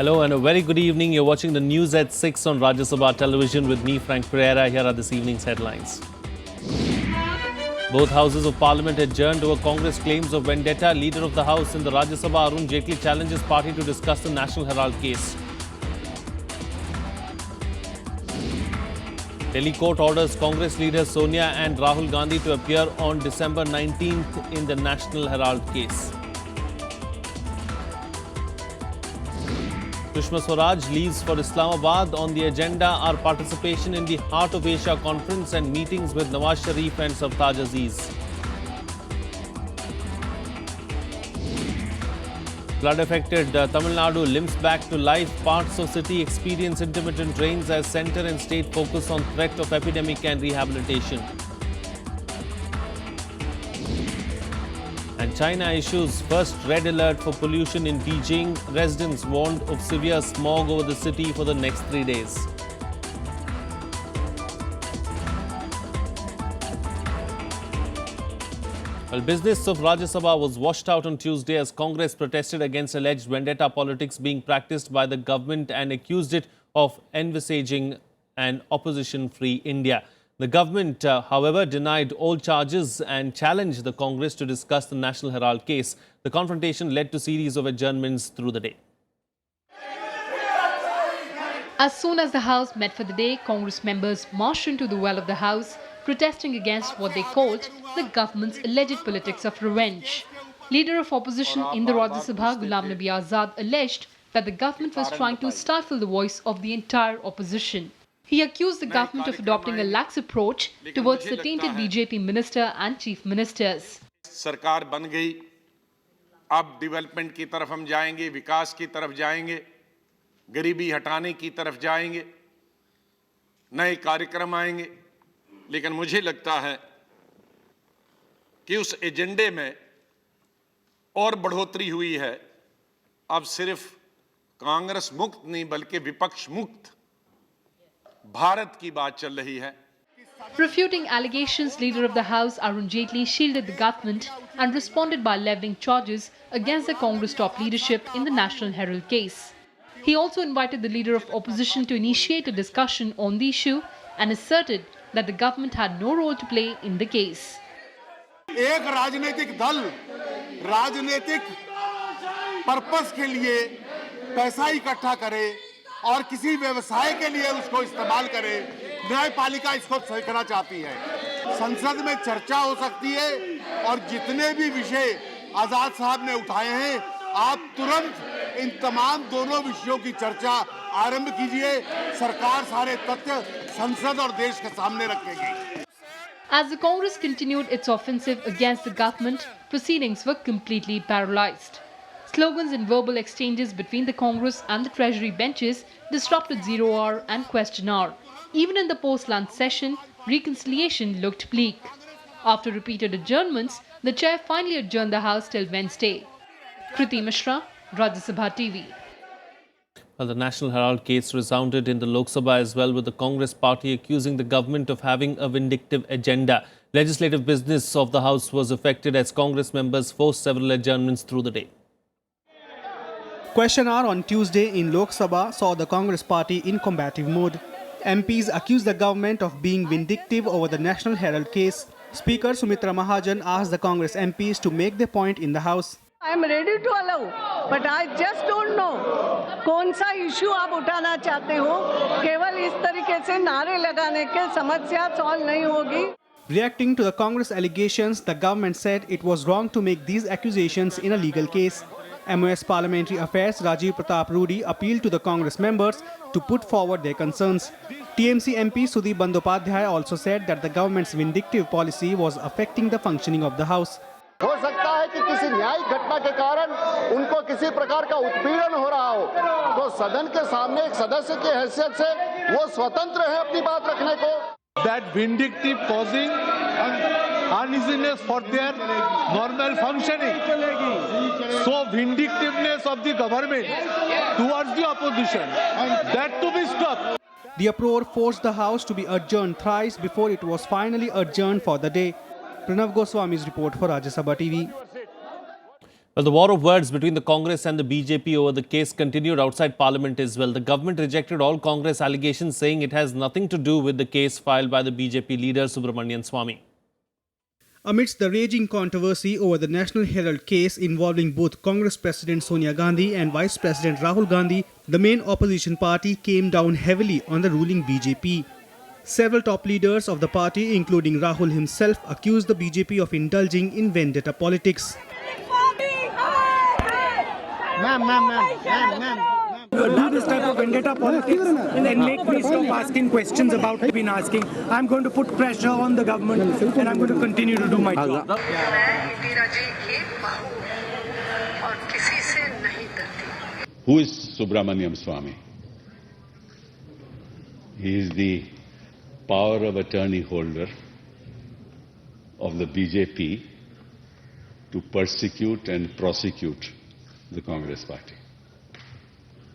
Hello and a very good evening. You're watching the news at 6 on Rajya Sabha television with me, Frank Pereira. Here are this evening's headlines. Both houses of parliament adjourned over Congress claims of vendetta. Leader of the house in the Rajya Sabha, Arun Jaitley, challenges party to discuss the National Herald case. Delhi court orders Congress leaders Sonia and Rahul Gandhi to appear on December 19th in the National Herald case. Sushma Swaraj leaves for Islamabad. On the agenda are participation in the Heart of Asia conference and meetings with Nawaz Sharif and Sartaj Aziz. Flood-affected Tamil Nadu limps back to life. Parts of city experience intermittent rains as centre and state focus on threat of epidemic and rehabilitation. And China issues first red alert for pollution in Beijing. Residents warned of severe smog over the city for the next 3 days. Well, business of Rajya Sabha was washed out on Tuesday as Congress protested against alleged vendetta politics being practiced by the government and accused it of envisaging an opposition-free India. The government, however, denied all charges and challenged the Congress to discuss the National Herald case. The confrontation led to a series of adjournments through the day. As soon as the House met for the day, Congress members marched into the well of the House, protesting against what they called the government's alleged politics of revenge. Leader of opposition in the Rajya Sabha, Ghulam Nabi Azad, alleged that the government was trying to stifle the voice of the entire opposition. He accused the government of adopting a lax approach towards the tainted BJP minister and chief ministers. सरकार बन गई, अब development की तरफ हम जाएंगे, विकास की तरफ जाएंगे, गरीबी हटाने की तरफ जाएंगे, नए कार्यक्रम आएंगे, लेकिन मुझे लगता है कि उस एजेंडे में और बढ़ोतरी हुई है। अब सिर्फ कांग्रेस मुक्त नहीं बल्कि विपक्ष मुक्त भारत की बात चल रही है। Refuting allegations, Leader of the House Arun Jaitley shielded the government and responded by levelling charges against the Congress top leadership in the National Herald case. He also invited the Leader of Opposition to initiate a discussion on the issue and asserted that the government had no role to play in the case. एक राजनीतिक दल राजनीतिक purpose के लिए पैसा इकट्ठा करे और किसी व्यवसाय के लिए उसको इस्तेमाल करे, न्यायपालिका इसको सीखना चाहती है। संसद में चर्चा हो सकती है और जितने भी विषय आजाद साहब ने उठाए हैं, आप तुरंत इन तमाम दोनों विषयों की चर्चा आरंभ कीजिए। सरकार सारे तथ्य संसद और देश के सामने रखेगी। As the Congress continued its offensive against the government, proceedings were completely paralyzed. Slogans and verbal exchanges between the Congress and the Treasury benches disrupted zero hour and question hour. Even in the post-lunch session, reconciliation looked bleak. After repeated adjournments, the chair finally adjourned the House till Wednesday. Kriti Mishra, Rajya Sabha TV. Well, the National Herald case resounded in the Lok Sabha as well, with the Congress party accusing the government of having a vindictive agenda. Legislative business of the House was affected as Congress members forced several adjournments through the day. Question hour on Tuesday in Lok Sabha saw the Congress party in combative mode. MPs accused the government of being vindictive over the National Herald case. Speaker Sumitra Mahajan asked the Congress MPs to make their point in the House. I am ready to allow, but I just don't know कौन सा issue आप उठाना चाहते हो। केवल इस तरीके से नारे लगाने के समस्या सॉल्व नहीं होगी। Reacting to the Congress allegations, the government said it was wrong to make these accusations in a legal case. MOS Parliamentary Affairs Rajiv Pratap Rudy appealed to the Congress members to put forward their concerns. TMC MP Sudeep Bandyopadhyay also said that the government's vindictive policy was affecting the functioning of the House. हो सकता है कि किसी न्यायिक घटना के कारण उनको किसी प्रकार का उत्पीड़न हो रहा हो, तो सदन के सामने एक सदस्य की हैसियत से वो स्वतंत्र है अपनी बात रखने को। That vindictive causing uneasiness for their normal functioning. So vindictiveness of the government towards the opposition, that to be stopped. The uproar forced the House to be adjourned thrice before it was finally adjourned for the day. Pranav Goswami's report for Rajya Sabha TV. Well, the war of words between the Congress and the BJP over the case continued outside Parliament as well. The government rejected all Congress allegations, saying it has nothing to do with the case filed by the BJP leader Subramanian Swamy. Amidst the raging controversy over the National Herald case involving both Congress President Sonia Gandhi and Vice President Rahul Gandhi, the main opposition party came down heavily on the ruling BJP. Several top leaders of the party, including Rahul himself, accused the BJP of indulging in vendetta politics. Do this type of vendetta politics and make me stop asking questions about what I've been asking. I'm going to put pressure on the government and I'm going to continue to do my job. Who is Subramaniam Swamy? He is the power of attorney holder of the BJP to persecute and prosecute the Congress party.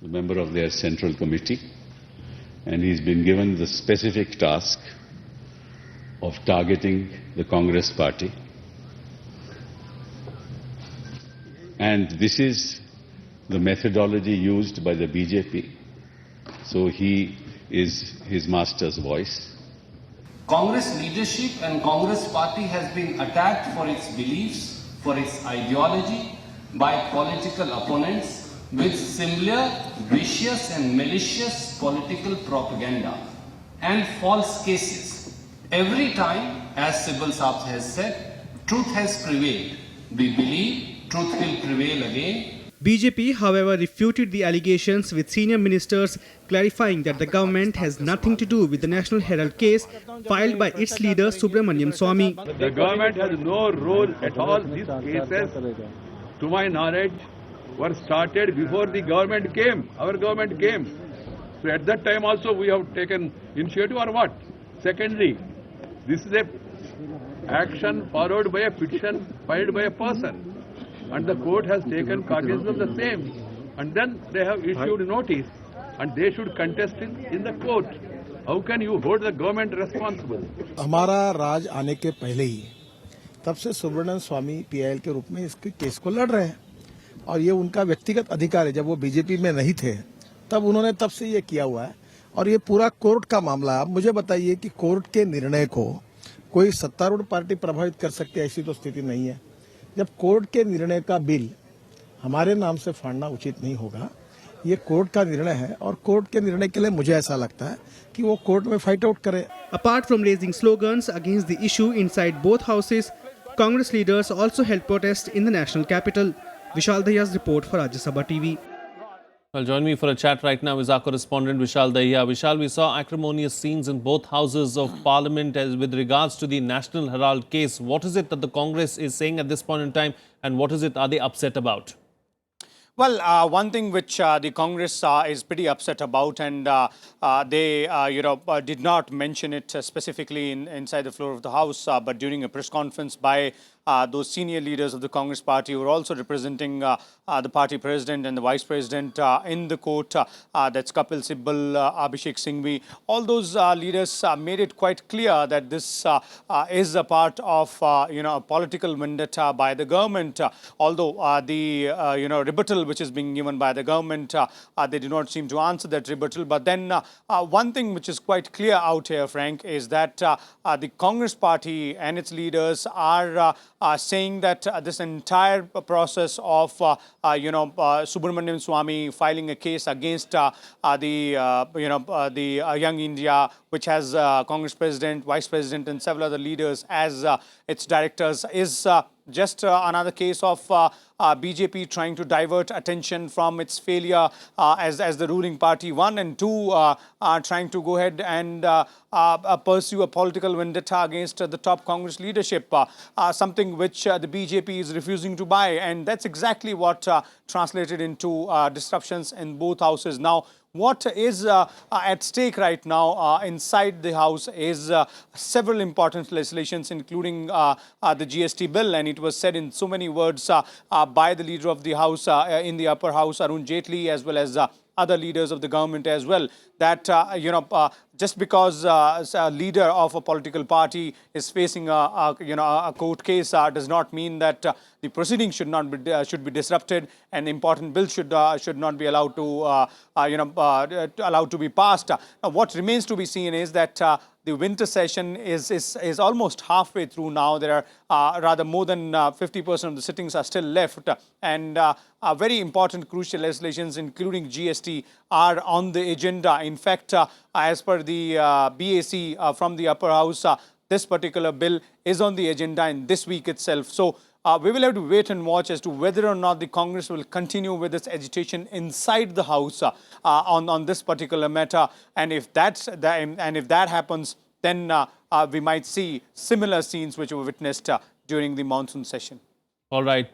The member of their central committee, and he's been given the specific task of targeting the Congress party. And this is the methodology used by the BJP. So he is his master's voice. Congress leadership and Congress party has been attacked for its beliefs, for its ideology by political opponents with similar vicious and malicious political propaganda and false cases. Every time, as Sibyl Saab has said, truth has prevailed. We believe truth will prevail again. BJP, however, refuted the allegations, with senior ministers clarifying that the government has nothing to do with the National Herald case filed by its leader Subramaniam Swamy. The government has no role at all. These cases, to my knowledge, were started before the government came, our government came. So at that time also we have taken initiative or what? Secondly, this is a action followed by a petition filed by a person, and the court has taken cognizance of the same, and then they have issued notice and they should contest it in the court. How can you hold the government responsible? हमारा राज आने के पहले ही तब से सुब्रमण्यम स्वामी PIL के रूप में इसके केस को लड़ रहे हैं, और ये उनका व्यक्तिगत अधिकार है। जब वो बीजेपी में नहीं थे तब उन्होंने तब से ये किया हुआ है, और ये पूरा कोर्ट का मामला है। आप मुझे बताइए कि कोर्ट के निर्णय को कोई सत्तारूढ़ पार्टी प्रभावित कर सकती है, ऐसी तो स्थिति नहीं है। जब कोर्ट के निर्णय का बिल हमारे नाम से फाड़ना उचित नहीं होगा। ये कोर्ट का निर्णय है, और कोर्ट के निर्णय के लिए मुझे ऐसा लगता है कि वो कोर्ट में फाइट आउट करे। Apart from raising slogans against the issue inside both houses, Congress leaders also held protests in the national capital. Vishal Dahiya's report for Rajya Sabha TV. Well, join me for a chat right now is our correspondent Vishal Dahiya. Vishal, we saw acrimonious scenes in both houses of Parliament as with regards to the National Herald case. What is it that the Congress is saying at this point in time, and what is it are they upset about? Well, one thing which the Congress is pretty upset about, and they, did not mention it specifically inside the floor of the House, but during a press conference by those senior leaders of the Congress party who are also representing the party president and the vice president in the court, that's Kapil Sibal, Abhishek Singhvi. All those leaders made it quite clear that this is a part of, a political vendetta by the government. Although the, rebuttal which is being given by the government, they do not seem to answer that rebuttal. But then one thing which is quite clear out here, Frank, is that the Congress party and its leaders are saying that this entire process of, Subramaniam Swamy filing a case against the Young India, which has Congress President, Vice President and several other leaders as its directors, is just another case of BJP trying to divert attention from its failure as the ruling party, one, and two, trying to go ahead and pursue a political vendetta against the top Congress leadership, something which the BJP is refusing to buy. And that's exactly what translated into disruptions in both houses. Now, what is at stake right now inside the House is several important legislations, including the GST bill. And it was said in so many words by the leader of the House in the upper house, Arun Jaitley, as well as other leaders of the government as well, that just because a leader of a political party is facing a court case does not mean that the proceedings should be disrupted, and important bills should not be allowed to be passed. Now, what remains to be seen is that the winter session is almost halfway through now. There are rather more than 50% of the sittings are still left, and very important crucial legislations, including GST, are on the agenda. In fact, as per the BAC from the upper house, this particular bill is on the agenda in this week itself. So we will have to wait and watch as to whether or not the Congress will continue with its agitation inside the House on this particular matter. And if that happens, then we might see similar scenes which were witnessed during the monsoon session. All right.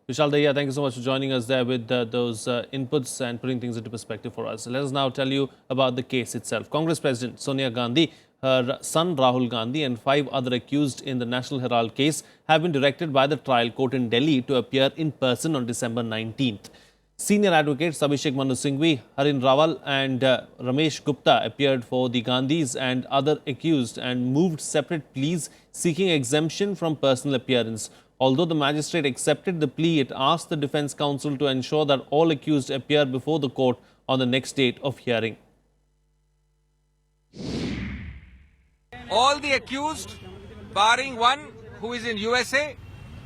Vishal Dahiya, thank you so much for joining us there with those inputs and putting things into perspective for us. Let us now tell you about the case itself. Congress President Sonia Gandhi, her son Rahul Gandhi and 5 other accused in the National Herald case have been directed by the trial court in Delhi to appear in person on December 19th. Senior advocates Abhishek Manu Singhvi, Harin Rawal and Ramesh Gupta appeared for the Gandhis and other accused and moved separate pleas seeking exemption from personal appearance. Although the magistrate accepted the plea, it asked the defence counsel to ensure that all accused appear before the court on the next date of hearing. All the accused, barring one who is in USA,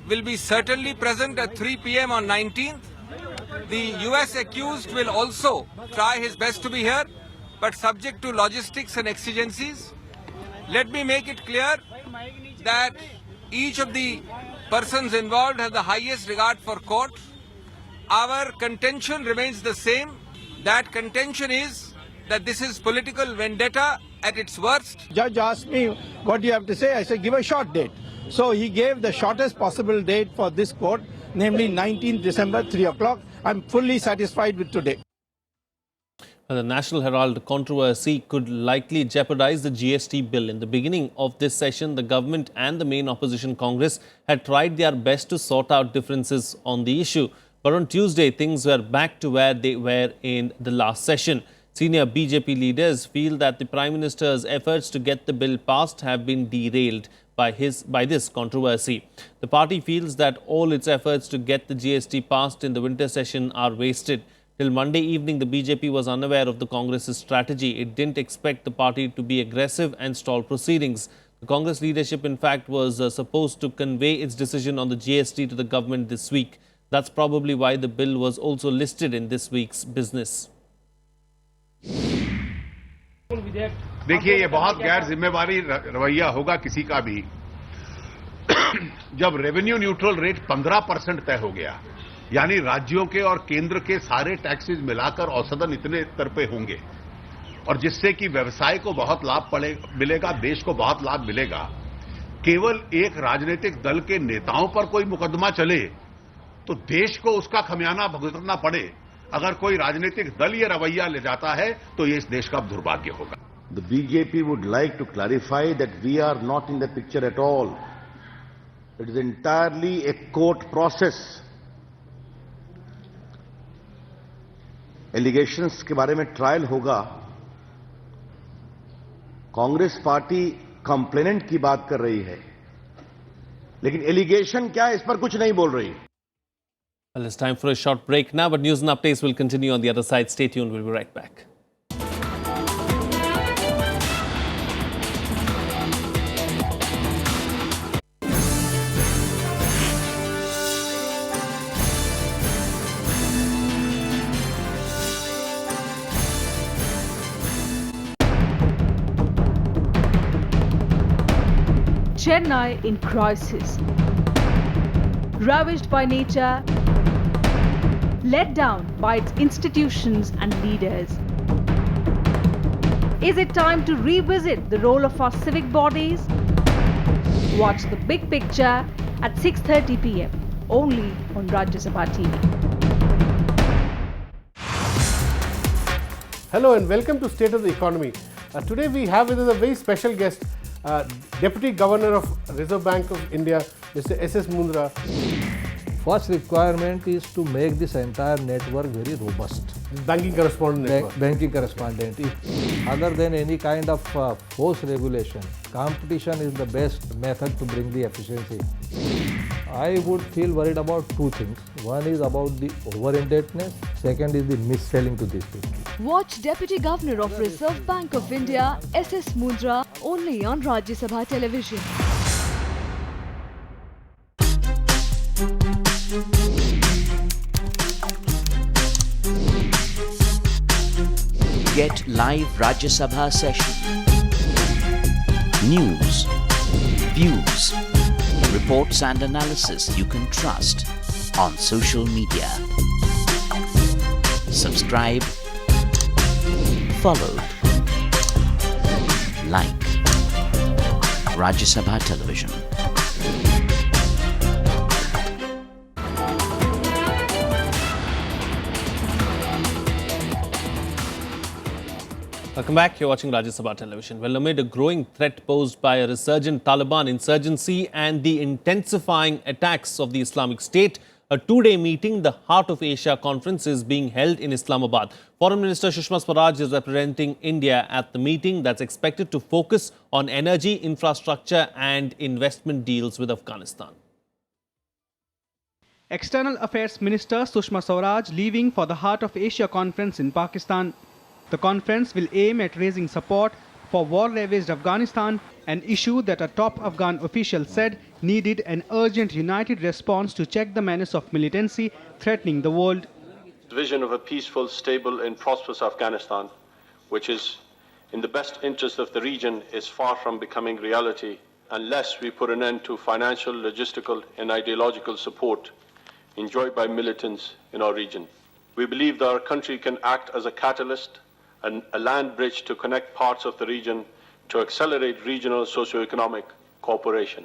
will be certainly present at 3 p.m. on 19th. The US accused will also try his best to be here, but subject to logistics and exigencies. Let me make it clear that each of the persons involved has the highest regard for court. Our contention remains the same. That contention is that this is political vendetta at its worst. Judge asked me, what do you have to say? I said, give a short date. So he gave the shortest possible date for this court, namely 19th December, 3 o'clock. I'm fully satisfied with today. The National Herald controversy could likely jeopardize the GST bill. In the beginning of this session, the government and the main opposition Congress had tried their best to sort out differences on the issue. But on Tuesday, things were back to where they were in the last session. Senior BJP leaders feel that the Prime Minister's efforts to get the bill passed have been derailed by this controversy. The party feels that all its efforts to get the GST passed in the winter session are wasted. Till Monday evening, the BJP was unaware of the Congress's strategy. It didn't expect the party to be aggressive and stall proceedings. The Congress leadership, in fact, was supposed to convey its decision on the GST to the government this week. That's probably why the bill was also listed in this week's business. देखिए, ये बहुत गैर जिम्मेवारी रवैया होगा किसी का भी जब रेवेन्यू न्यूट्रल रेट 15% तय हो गया, यानी राज्यों के और केंद्र के सारे टैक्सेस मिलाकर औसतन इतने स्तर पे होंगे और जिससे कि व्यवसाय को बहुत लाभ मिलेगा, देश को बहुत लाभ मिलेगा। केवल एक राजनीतिक दल के नेताओं पर कोई मुकदमा चले तो देश को उसका खमियाना भुगतना पड़े। अगर कोई राजनीतिक दल ये रवैया ले जाता है तो ये इस देश का दुर्भाग्य होगा। The BJP would like to clarify that we are not in the picture at all. It is entirely a court process. Allegations के बारे में ट्रायल होगा। कांग्रेस पार्टी कंप्लेनेंट की बात कर रही है, लेकिन एलिगेशन क्या है इस पर कुछ नहीं बोल रही। Well, it's time for a short break now, but news and updates will continue on the other side. Stay tuned, we'll be right back. Chennai in crisis. Ravished by nature, let down by its institutions and leaders. Is it time to revisit the role of our civic bodies? Watch the big picture at 6:30 p.m. only on Rajya Sabha TV. Hello and welcome to State of the Economy. Today we have with us a very special guest, Deputy Governor of Reserve Bank of India, Mr. S.S. Mundra. first requirement is to make this entire network very robust. Banking correspondent network. Banking correspondent. Other than any kind of force regulation, competition is the best method to bring the efficiency. I would feel worried about two things. One is about the over-indebtedness. Second is the mis-selling to these people. Watch Deputy Governor of Reserve Bank of India, S.S. Mundra, only on Rajya Sabha television. Get live Rajya Sabha session. News, views, reports and analysis you can trust on social media. Subscribe, follow, like Rajya Sabha television. Welcome back. You're watching Rajya Sabha television. Well, amid a growing threat posed by a resurgent Taliban insurgency and the intensifying attacks of the Islamic State, a two-day meeting, the Heart of Asia conference, is being held in Islamabad. Foreign Minister Sushma Swaraj is representing India at the meeting that's expected to focus on energy, infrastructure and investment deals with Afghanistan. External Affairs Minister Sushma Swaraj leaving for the Heart of Asia conference in Pakistan. The conference will aim at raising support for war-ravaged Afghanistan, an issue that a top Afghan official said needed an urgent united response to check the menace of militancy threatening the world. The vision of a peaceful, stable and prosperous Afghanistan, which is in the best interest of the region, is far from becoming reality unless we put an end to financial, logistical and ideological support enjoyed by militants in our region. We believe that our country can act as a catalyst and a land bridge to connect parts of the region to accelerate regional socio-economic cooperation.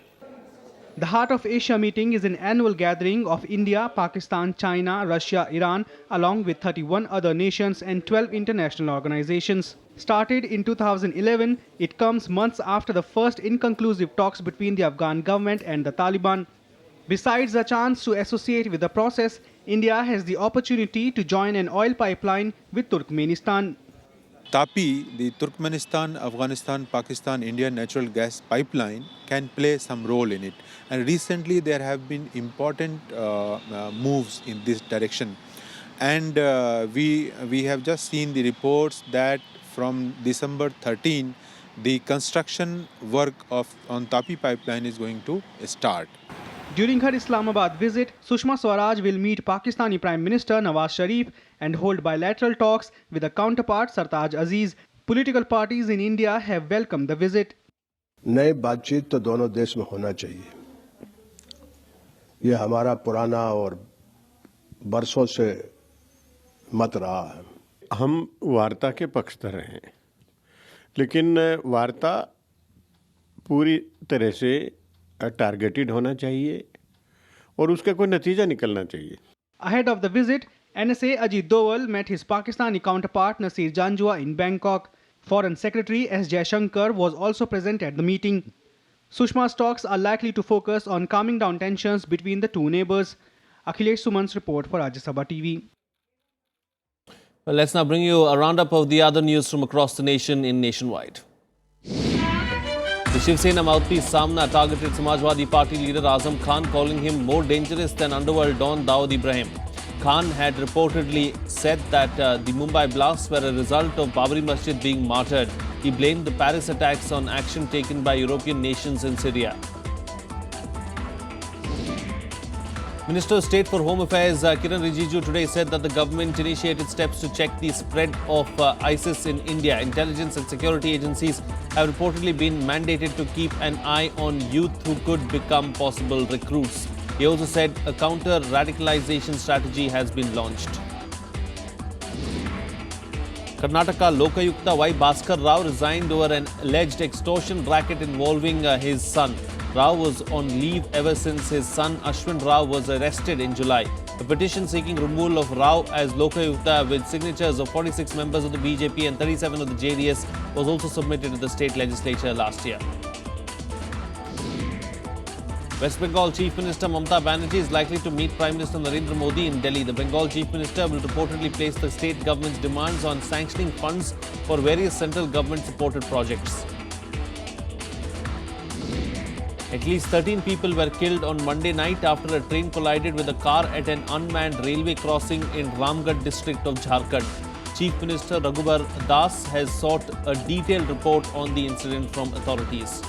The Heart of Asia meeting is an annual gathering of India, Pakistan, China, Russia, Iran, along with 31 other nations and 12 international organizations. Started in 2011, it comes months after the first inconclusive talks between the Afghan government and the Taliban. Besides the chance to associate with the process, India has the opportunity to join an oil pipeline with Turkmenistan. TAPI, the Turkmenistan, Afghanistan, Pakistan, India natural gas pipeline, can play some role in it. And recently there have been important moves in this direction. And we have just seen the reports that from December 13, the construction work on TAPI pipeline is going to start. During her Islamabad visit, Sushma Swaraj will meet Pakistani Prime Minister Nawaz Sharif and hold bilateral talks with her counterpart Sartaj Aziz. Political parties in India have welcomed the visit. नई बातचीत तो दोनों देश में होना चाहिए. ये हमारा पुराना और बरसों से मत रहा है. हम वार्ता के पक्षधर हैं, लेकिन वार्ता पूरी तरह से टारगेटेड होना चाहिए और उसका कोई नतीजा निकलना चाहिए. Ahead of the visit, NSA Ajit Doval met his Pakistani counterpart Nasir Janjua in Bangkok. Foreign Secretary S. Jaishankar was also present at the meeting. Sushma's talks are likely to focus on calming down tensions between the two neighbors. Akhilesh Suman's report for Rajya Sabha TV. Well, let's now bring you a roundup of the other news from across the nation in Nationwide. The Shiv Sena mouthpiece Samna targeted Samajwadi Party leader Azam Khan, calling him more dangerous than underworld Don Dawood Ibrahim. Khan had reportedly said that the Mumbai blasts were a result of Babri Masjid being martyred. He blamed the Paris attacks on action taken by European nations in Syria. Minister of State for Home Affairs Kiran Rijiju today said that the government initiated steps to check the spread of ISIS in India. Intelligence and security agencies have reportedly been mandated to keep an eye on youth who could become possible recruits. He also said a counter-radicalization strategy has been launched. Karnataka Lokayukta Y. Bhaskar Rao resigned over an alleged extortion racket involving his son. Rao was on leave ever since his son Ashwin Rao was arrested in July. A petition seeking removal of Rao as Lokayukta with signatures of 46 members of the BJP and 37 of the JDS was also submitted to the state legislature last year. West Bengal Chief Minister Mamata Banerjee is likely to meet Prime Minister Narendra Modi in Delhi. The Bengal Chief Minister will reportedly place the state government's demands on sanctioning funds for various central government-supported projects. At least 13 people were killed on Monday night after a train collided with a car at an unmanned railway crossing in Ramgarh district of Jharkhand. Chief Minister Raghubar Das has sought a detailed report on the incident from authorities.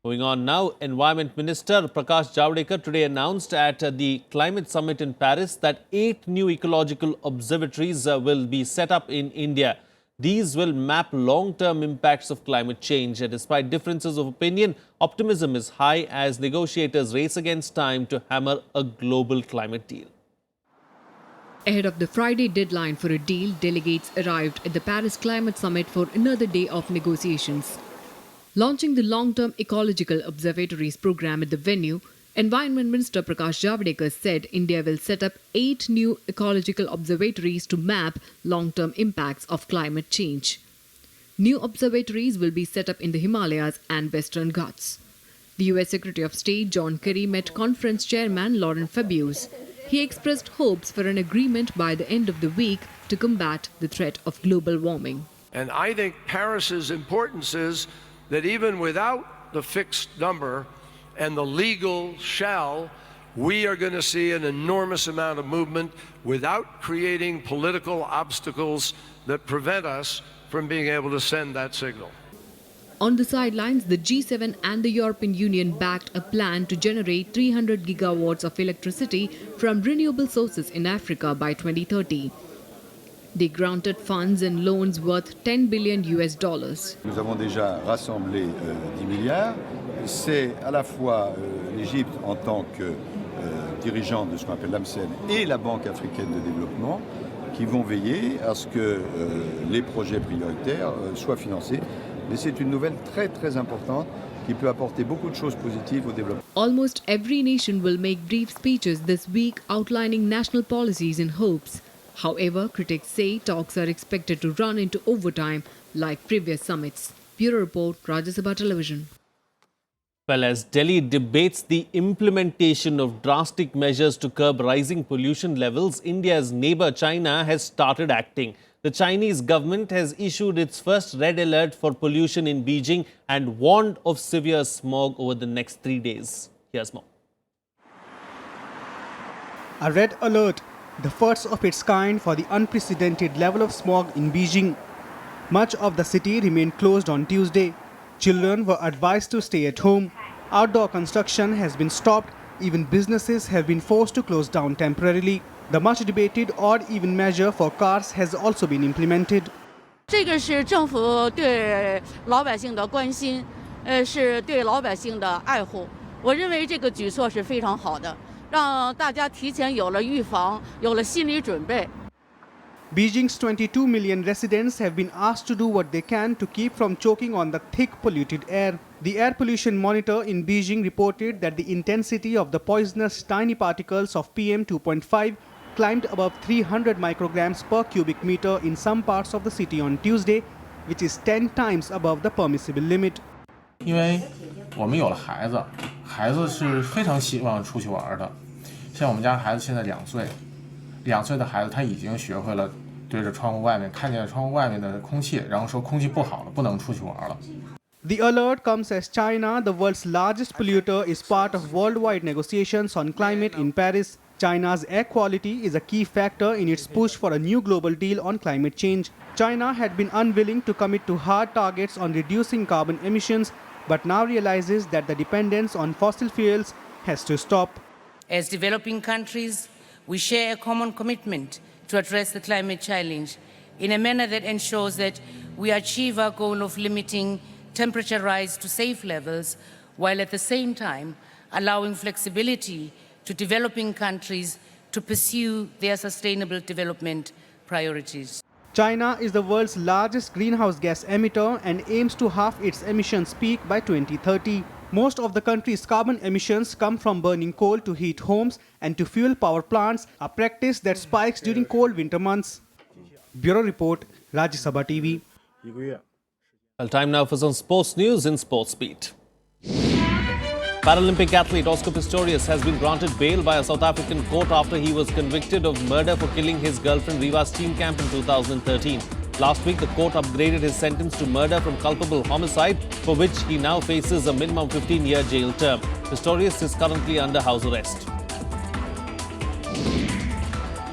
Moving on now, Environment Minister Prakash Javadekar today announced at the Climate Summit in Paris that 8 new ecological observatories will be set up in India. These will map long-term impacts of climate change. Despite differences of opinion, optimism is high as negotiators race against time to hammer a global climate deal. Ahead of the Friday deadline for a deal, delegates arrived at the Paris Climate Summit for another day of negotiations. Launching the Long-Term Ecological Observatories program at the venue, Environment Minister Prakash Javadekar said India will set up 8 new ecological observatories to map long-term impacts of climate change. New observatories will be set up in the Himalayas and Western Ghats. The US Secretary of State John Kerry met conference chairman Laurent Fabius. He expressed hopes for an agreement by the end of the week to combat the threat of global warming. And I think Paris's importance is that even without the fixed number and the legal shall, we are going to see an enormous amount of movement without creating political obstacles that prevent us from being able to send that signal. On the sidelines, the G7 and the European Union backed a plan to generate 300 gigawatts of electricity from renewable sources in Africa by 2030. They granted funds and loans worth $10 billion. Nous avons déjà rassemblé 10 milliards. C'est à la fois l'Égypte en tant que dirigeant de ce qu'on appelle l'AMCEN et la Banque africaine de développement qui vont veiller à ce que les projets prioritaires soient financés. Mais c'est une nouvelle très très importante qui peut apporter beaucoup de choses positives au développement. Almost every nation will make brief speeches this week outlining national policies and hopes. However, critics say talks are expected to run into overtime like previous summits. Bureau Report, Rajya Sabha Television. Well, as Delhi debates the implementation of drastic measures to curb rising pollution levels, India's neighbour China has started acting. The Chinese government has issued its first red alert for pollution in Beijing and warned of severe smog over the next 3 days. Here's more. A red alert, the first of its kind for the unprecedented level of smog in Beijing. Much of the city remained closed on Tuesday. Children were advised to stay at home. Outdoor construction has been stopped. Even businesses have been forced to close down temporarily. The much debated odd-even measure for cars has also been implemented. 这个是政府对老百姓的关心，是对老百姓的爱护。我认为这个举措是非常好的，让大家提前有了预防，有了心理准备。 Beijing's 22 million residents have been asked to do what they can to keep from choking on the thick polluted air. The air pollution monitor in Beijing reported that the intensity of the poisonous tiny particles of PM 2.5 climbed above 300 micrograms per cubic meter in some parts of the city on Tuesday, which is 10 times above the permissible limit. 因为我们有了孩子，孩子是非常希望出去玩的。像我们家孩子现在2岁，2岁的孩子他已经学会了对着窗户外面看见窗户外面的空气，然后说空气不好了，不能出去玩了。 The alert comes as China, the world's largest polluter, is part of worldwide negotiations on climate in Paris. China's air quality is a key factor in its push for a new global deal on climate change. China had been unwilling to commit to hard targets on reducing carbon emissions, but now realizes that the dependence on fossil fuels has to stop. As developing countries, we share a common commitment to address the climate challenge in a manner that ensures that we achieve our goal of limiting temperature rise to safe levels, while at the same time allowing flexibility to developing countries to pursue their sustainable development priorities. China is the world's largest greenhouse gas emitter and aims to halve its emissions peak by 2030. Most of the country's carbon emissions come from burning coal to heat homes and to fuel power plants, a practice that spikes during cold winter months. Bureau Report, Rajya Sabha TV. Well, time now for some sports news in Sports Beat. Paralympic athlete Oscar Pistorius has been granted bail by a South African court after he was convicted of murder for killing his girlfriend Riva Steenkamp in 2013. Last week, the court upgraded his sentence to murder from culpable homicide, for which he now faces a minimum 15-year jail term. Pistorius is currently under house arrest.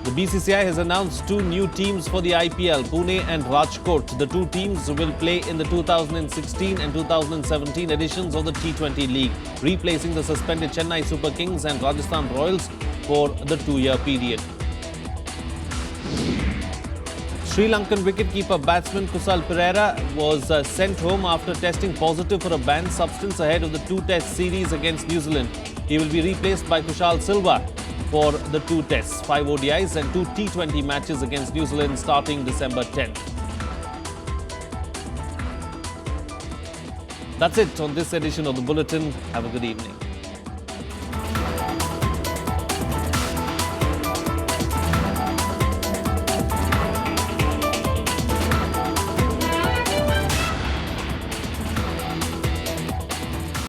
The BCCI has announced two new teams for the IPL, Pune and Rajkot. The two teams will play in the 2016 and 2017 editions of the T20 League, replacing the suspended Chennai Super Kings and Rajasthan Royals for the two-year period. Sri Lankan wicketkeeper batsman Kusal Perera was sent home after testing positive for a banned substance ahead of the two-test series against New Zealand. He will be replaced by Kushal Silva for the two tests, 5 ODIs and 2 T20 matches against New Zealand starting December 10th. That's it on this edition of the Bulletin. Have a good evening.